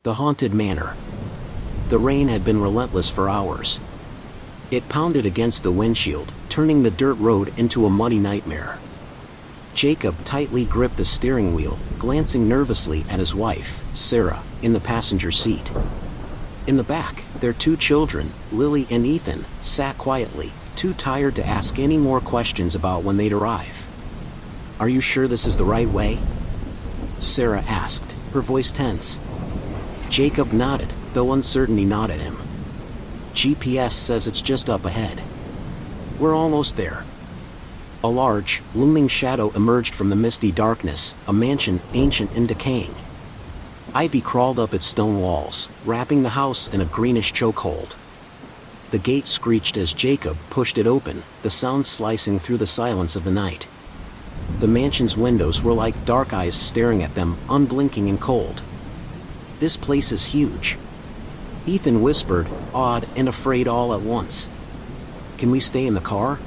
The haunted manor. The rain had been relentless for hours. It pounded against the windshield, turning the dirt road into a muddy nightmare. Jacob tightly gripped the steering wheel, glancing nervously at his wife, Sarah, in the passenger seat. In the back, their two children, Lily and Ethan, sat quietly, too tired to ask any more questions about when they'd arrive. "Are you sure this is the right way?" Sarah asked, her voice tense. Jacob nodded, though uncertainty gnawed at him. "GPS says it's just up ahead." "We're almost there." A large, looming shadow emerged from the misty darkness, a mansion, ancient and decaying. Ivy crawled up its stone walls, wrapping the house in a greenish chokehold. The gate screeched as Jacob pushed it open, the sound slicing through the silence of the night. The mansion's windows were like dark eyes staring at them, unblinking and cold. "This place is huge," Ethan whispered, awed and afraid all at once. "Can we stay in the car?"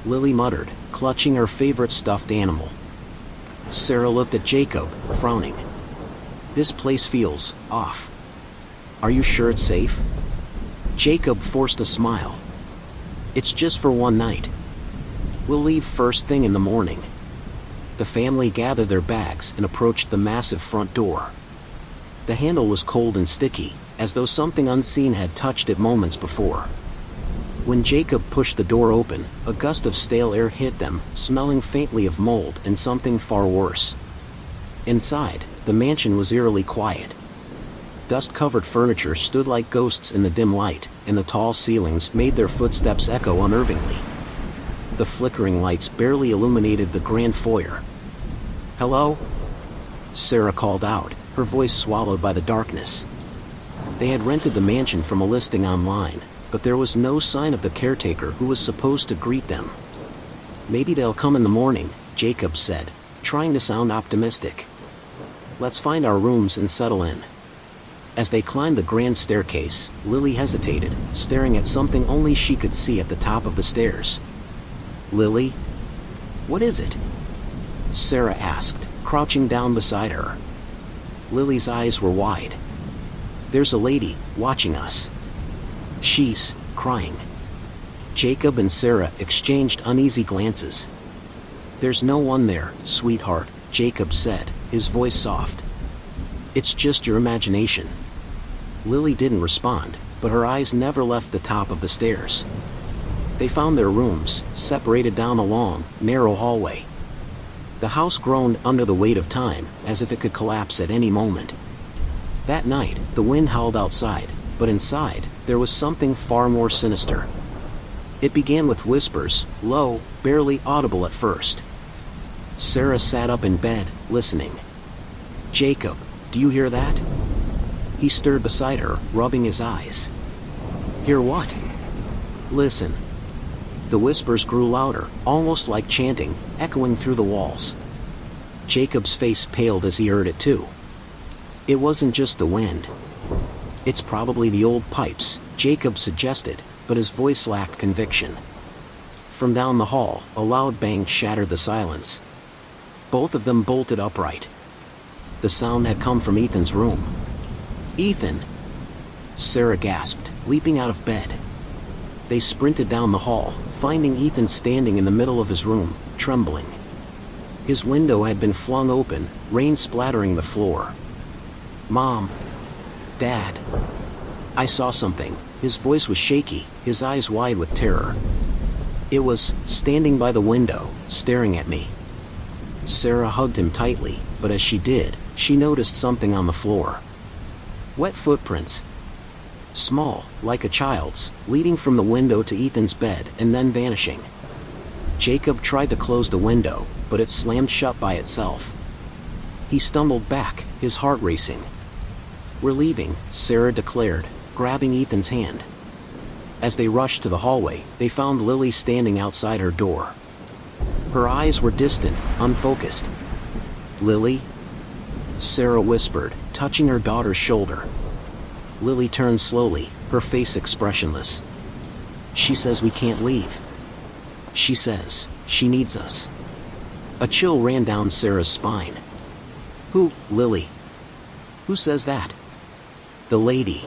Lily muttered, clutching her favorite stuffed animal. Sarah looked at Jacob, frowning. "This place feels off. Are you sure it's safe?" Jacob forced a smile. "It's just for one night. We'll leave first thing in the morning." The family gathered their bags and approached the massive front door. The handle was cold and sticky, as though something unseen had touched it moments before. When Jacob pushed the door open, a gust of stale air hit them, smelling faintly of mold and something far worse. Inside, the mansion was eerily quiet. Dust-covered furniture stood like ghosts in the dim light, and the tall ceilings made their footsteps echo unnervingly. The flickering lights barely illuminated the grand foyer. "Hello?" Sarah called out, her voice swallowed by the darkness. They had rented the mansion from a listing online, but there was no sign of the caretaker who was supposed to greet them. "Maybe they'll come in the morning," Jacob said, trying to sound optimistic. "Let's find our rooms and settle in." As they climbed the grand staircase, Lily hesitated, staring at something only she could see at the top of the stairs. "Lily? What is it?" Sarah asked, crouching down beside her. Lily's eyes were wide. "There's a lady watching us. She's crying." Jacob and Sarah exchanged uneasy glances. "There's no one there, sweetheart," Jacob said, his voice soft. "It's just your imagination." Lily didn't respond, but her eyes never left the top of the stairs. They found their rooms, separated down a long, narrow hallway. The house groaned under the weight of time, as if it could collapse at any moment. That night, the wind howled outside, but inside, there was something far more sinister. It began with whispers, low, barely audible at first. Sarah sat up in bed, listening. "Jacob, do you hear that?" He stirred beside her, rubbing his eyes. "Hear what?" "Listen." The whispers grew louder, almost like chanting, echoing through the walls. Jacob's face paled as he heard it too. It wasn't just the wind. "It's probably the old pipes," Jacob suggested, but his voice lacked conviction. From down the hall, a loud bang shattered the silence. Both of them bolted upright. The sound had come from Ethan's room. "Ethan!" Sarah gasped, leaping out of bed. They sprinted down the hall, finding Ethan standing in the middle of his room, trembling. His window had been flung open, rain splattering the floor. "Mom! Dad! I saw something." His voice was shaky, his eyes wide with terror. "It was standing by the window, staring at me." Sarah hugged him tightly, but as she did, she noticed something on the floor. Wet footprints. Small, like a child's, leading from the window to Ethan's bed and then vanishing. Jacob tried to close the window, but it slammed shut by itself. He stumbled back, his heart racing. "We're leaving," Sarah declared, grabbing Ethan's hand. As they rushed to the hallway, they found Lily standing outside her door. Her eyes were distant, unfocused. "Lily?" Sarah whispered, touching her daughter's shoulder. Lily turned slowly, her face expressionless. "She says we can't leave. She says she needs us." A chill ran down Sarah's spine. "Who, Lily? Who says that?" The lady.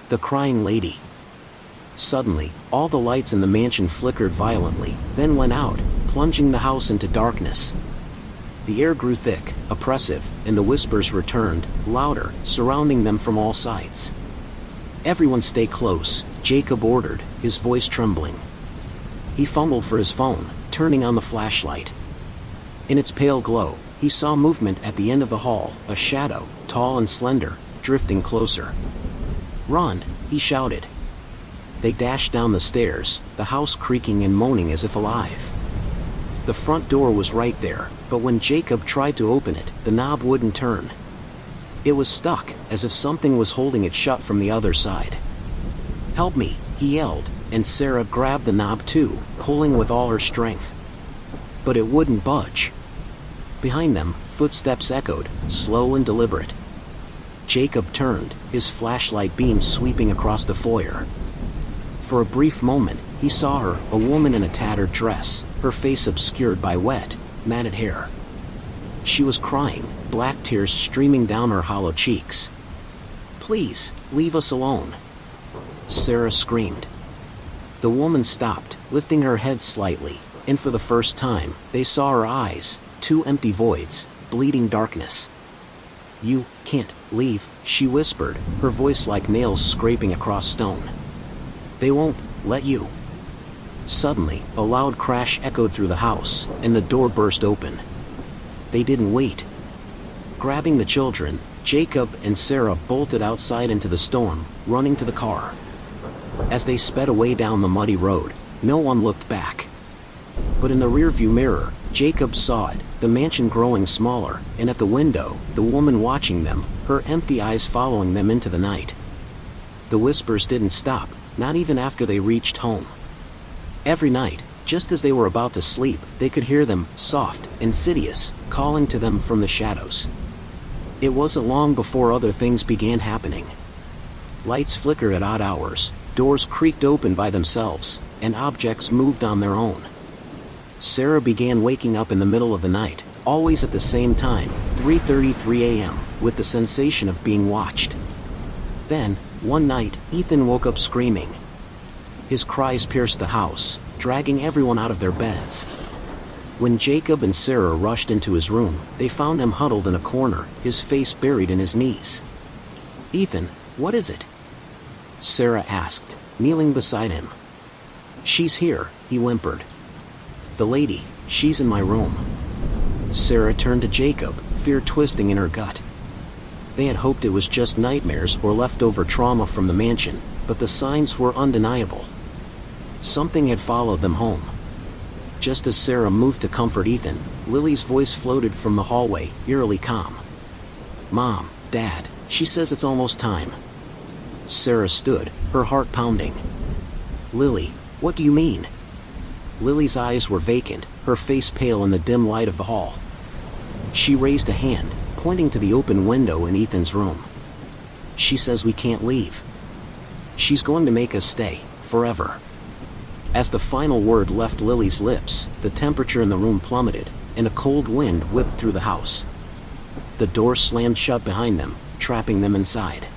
The crying lady. Suddenly, all the lights in the mansion flickered violently, then went out, plunging the house into darkness. The air grew thick, oppressive, and the whispers returned, louder, surrounding them from all sides. "Everyone stay close," Jacob ordered, his voice trembling. He fumbled for his phone, turning on the flashlight. In its pale glow, he saw movement at the end of the hall, a shadow, tall and slender, drifting closer. "Run!" he shouted. They dashed down the stairs, the house creaking and moaning as if alive. The front door was right there, but when Jacob tried to open it, the knob wouldn't turn. It was stuck, as if something was holding it shut from the other side. "Help me," he yelled, and Sarah grabbed the knob too, pulling with all her strength. But it wouldn't budge. Behind them, footsteps echoed, slow and deliberate. Jacob turned, his flashlight beam sweeping across the foyer. For a brief moment, he saw her, a woman in a tattered dress, her face obscured by wet, matted hair. She was crying, black tears streaming down her hollow cheeks. "Please, leave us alone," Sarah screamed. The woman stopped, lifting her head slightly, and for the first time, they saw her eyes, two empty voids, bleeding darkness. "You can't leave," she whispered, her voice like nails scraping across stone. "They won't let you." Suddenly, a loud crash echoed through the house, and the door burst open. They didn't wait. Grabbing the children, Jacob and Sarah bolted outside into the storm, running to the car. As they sped away down the muddy road, no one looked back. But in the rearview mirror, Jacob saw it, the mansion growing smaller, and at the window, the woman watching them, her empty eyes following them into the night. The whispers didn't stop, not even after they reached home. Every night, just as they were about to sleep, they could hear them, soft, insidious, calling to them from the shadows. It wasn't long before other things began happening. Lights flickered at odd hours, doors creaked open by themselves, and objects moved on their own. Sarah began waking up in the middle of the night, always at the same time, 3:33 a.m., with the sensation of being watched. Then, one night, Ethan woke up screaming. His cries pierced the house, dragging everyone out of their beds. When Jacob and Sarah rushed into his room, they found him huddled in a corner, his face buried in his knees. "Ethan, what is it?" Sarah asked, kneeling beside him. "She's here," he whimpered. "The lady, she's in my room." Sarah turned to Jacob, fear twisting in her gut. They had hoped it was just nightmares or leftover trauma from the mansion, but the signs were undeniable. Something had followed them home. Just as Sarah moved to comfort Ethan, Lily's voice floated from the hallway, eerily calm. "Mom, Dad, she says it's almost time." Sarah stood, her heart pounding. "Lily, what do you mean?" Lily's eyes were vacant, her face pale in the dim light of the hall. She raised a hand, pointing to the open window in Ethan's room. "She says we can't leave. She's going to make us stay, forever." As the final word left Lily's lips, the temperature in the room plummeted, and a cold wind whipped through the house. The door slammed shut behind them, trapping them inside.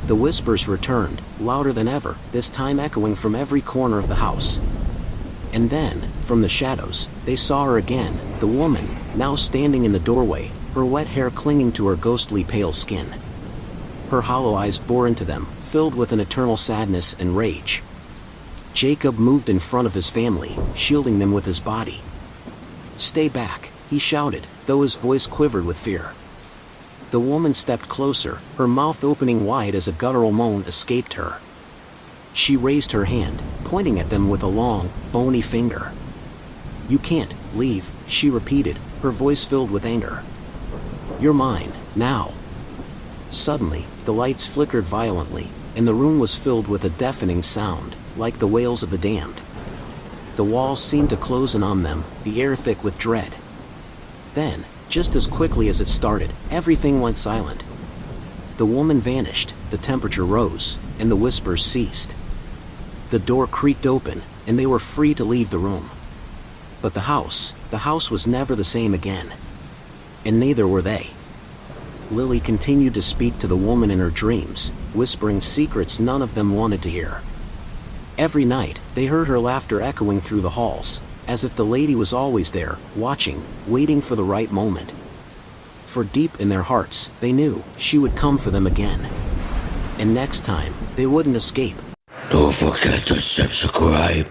The whispers returned, louder than ever, this time echoing from every corner of the house. And then, from the shadows, they saw her again, the woman, now standing in the doorway, her wet hair clinging to her ghostly pale skin. Her hollow eyes bore into them, filled with an eternal sadness and rage. Jacob moved in front of his family, shielding them with his body. "Stay back," he shouted, though his voice quivered with fear. The woman stepped closer, her mouth opening wide as a guttural moan escaped her. She raised her hand, pointing at them with a long, bony finger. "You can't leave," she repeated, her voice filled with anger. "You're mine, now." Suddenly, the lights flickered violently, and the room was filled with a deafening sound, like the wails of the damned. The walls seemed to close in on them, the air thick with dread. Then, just as quickly as it started, everything went silent. The woman vanished, the temperature rose, and the whispers ceased. The door creaked open, and they were free to leave the room. But the house was never the same again. And neither were they. Lily continued to speak to the woman in her dreams, whispering secrets none of them wanted to hear. Every night, they heard her laughter echoing through the halls, as if the lady was always there, watching, waiting for the right moment. For deep in their hearts, they knew she would come for them again. And next time, they wouldn't escape. Don't forget to subscribe.